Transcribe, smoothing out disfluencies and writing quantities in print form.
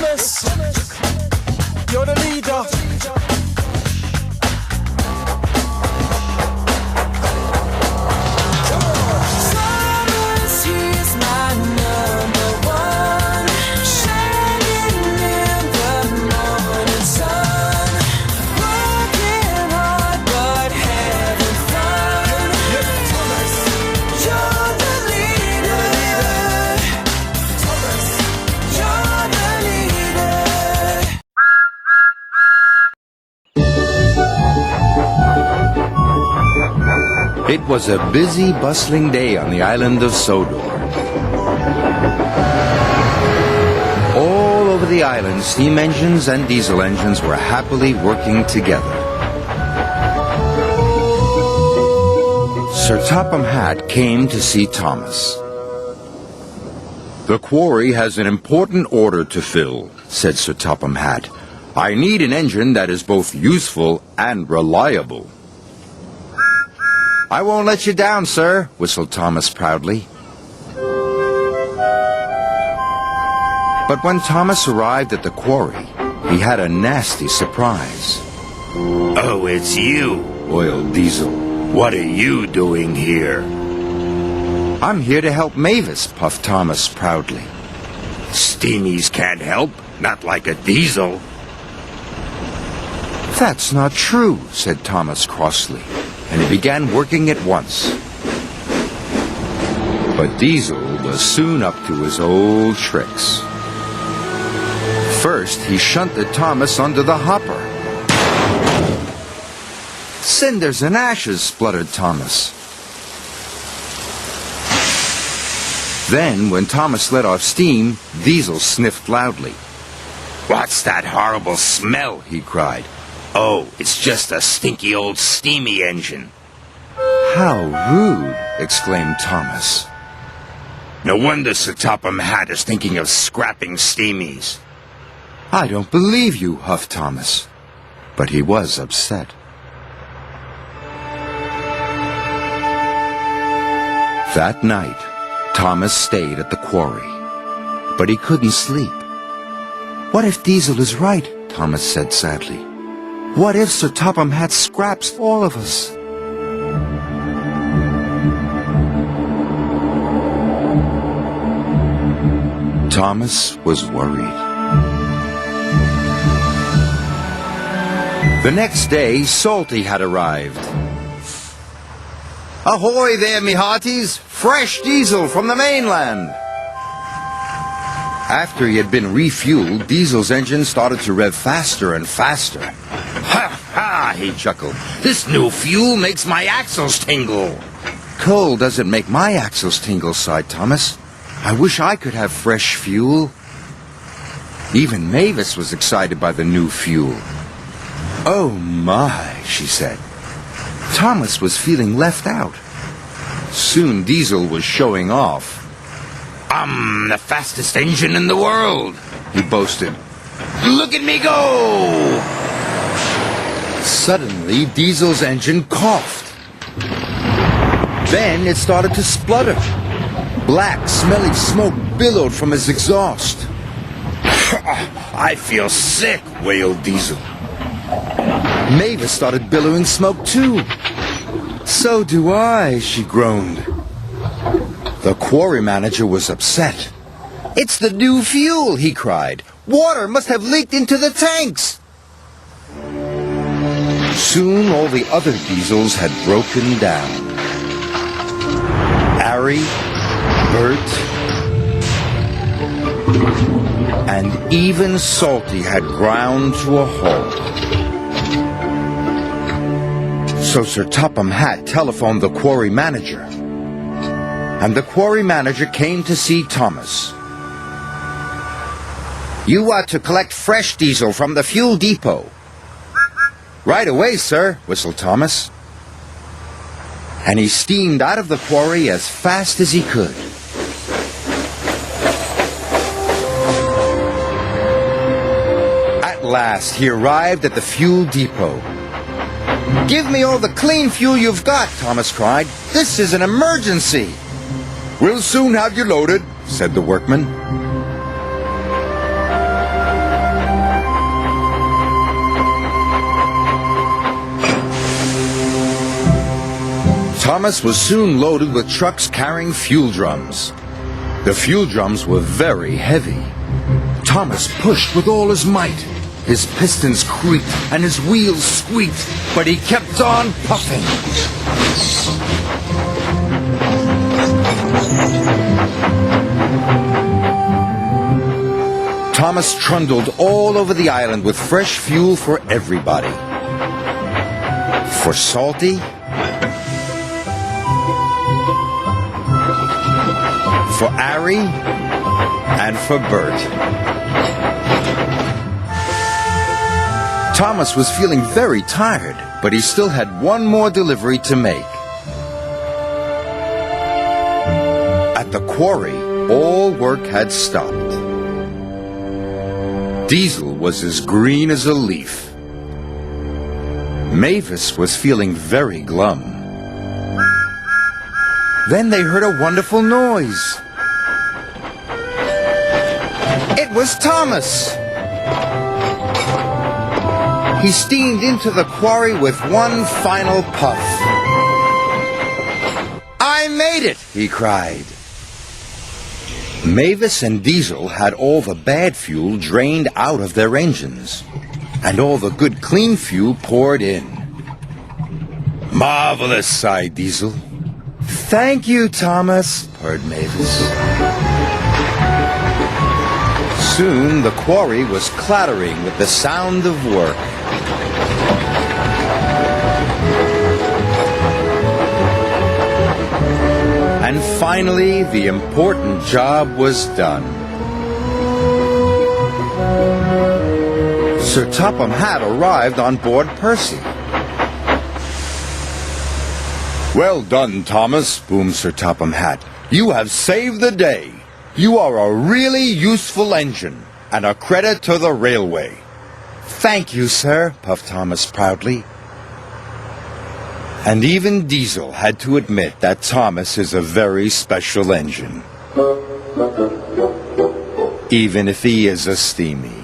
Thomas, you're the leader. Thomas, he's my number one, shining in the morning sun, working hard but having fun. Thomas, you're the leader. Thomas, you're the leader. It was a busy, bustling day on the island of Sodor. All over the island, steam engines and diesel engines were happily working together. Sir Topham Hatt came to see Thomas. "The quarry has an important order to fill," said Sir Topham Hatt. "I need an engine that is both useful and reliable." "I won't let you down, sir," whistled Thomas proudly. But when Thomas arrived at the quarry, he had a nasty surprise. Oh, it's you, Wailed Diesel. What are you doing here? "I'm here to help Mavis," puffed Thomas proudly. Steamies can't help, not like a diesel. "That's not true," said Thomas crossly, and he began working at once. But Diesel was soon up to his old tricks. First, he shunted Thomas under the hopper. "Cinders and ashes," spluttered Thomas. Then, when Thomas let off steam, Diesel sniffed loudly. What's that horrible smell? He cried. Oh, it's just a stinky old steamy engine. "How rude," exclaimed Thomas. No wonder Sir Topham Hatt is thinking of scrapping steamies. "I don't believe you," huffed Thomas. But he was upset. That night, Thomas stayed at the quarry. But he couldn't sleep. "What if Diesel is right?" Thomas said sadly. "What if Sir Topham Hatt scraps all of us?" Thomas was worried. The next day, Salty had arrived. "Ahoy there, me hearties! Fresh diesel from the mainland!" After he had been refueled, Diesel's engine started to rev faster and faster. Ha ha, he chuckled. This new fuel makes my axles tingle. "Coal doesn't make my axles tingle," sighed Thomas. "I wish I could have fresh fuel." Even Mavis was excited by the new fuel. "Oh my," she said. Thomas was feeling left out. Soon Diesel was showing off. I'm the fastest engine in the world, he boasted. Look at me go! Suddenly, Diesel's engine coughed. Then it started to splutter. Black, smelly smoke billowed from his exhaust. I feel sick, wailed Diesel. Mavis started billowing smoke too. "So do I," she groaned. The quarry manager was upset. "It's the new fuel," he cried. "Water must have leaked into the tanks." Soon all the other diesels had broken down. Ari, Bert, and even Salty had ground to a halt. So Sir Topham Hatt telephoned the quarry manager. And the quarry manager came to see Thomas. "You are to collect fresh diesel from the fuel depot." "Right away, sir," whistled Thomas. And he steamed out of the quarry as fast as he could. At last, he arrived at the fuel depot. "Give me all the clean fuel you've got," Thomas cried. "This is an emergency." "We'll soon have you loaded," said the workman. Thomas was soon loaded with trucks carrying fuel drums. The fuel drums were very heavy. Thomas pushed with all his might. His pistons creaked and his wheels squeaked, but he kept on puffing. Thomas trundled all over the island with fresh fuel for everybody. For Salty, for Ari, and for Bert. Thomas was feeling very tired, but he still had one more delivery to make. At the quarry, all work had stopped. Diesel was as green as a leaf. Mavis was feeling very glum. Then they heard a wonderful noise. It was Thomas! He steamed into the quarry with one final puff. I made it, he cried. Mavis and Diesel had all the bad fuel drained out of their engines, and all the good clean fuel poured in. Marvelous, sighed Diesel. Thank you, Thomas, purred Mavis. Soon the quarry was clattering with the sound of work. And finally, the important job was done. Sir Topham Hatt arrived on board Percy. Well done, Thomas, boomed Sir Topham Hatt. You have saved the day. You are a really useful engine, and a credit to the railway. Thank you, sir, puffed Thomas proudly. And even Diesel had to admit that Thomas is a very special engine. Even if he is a steamy.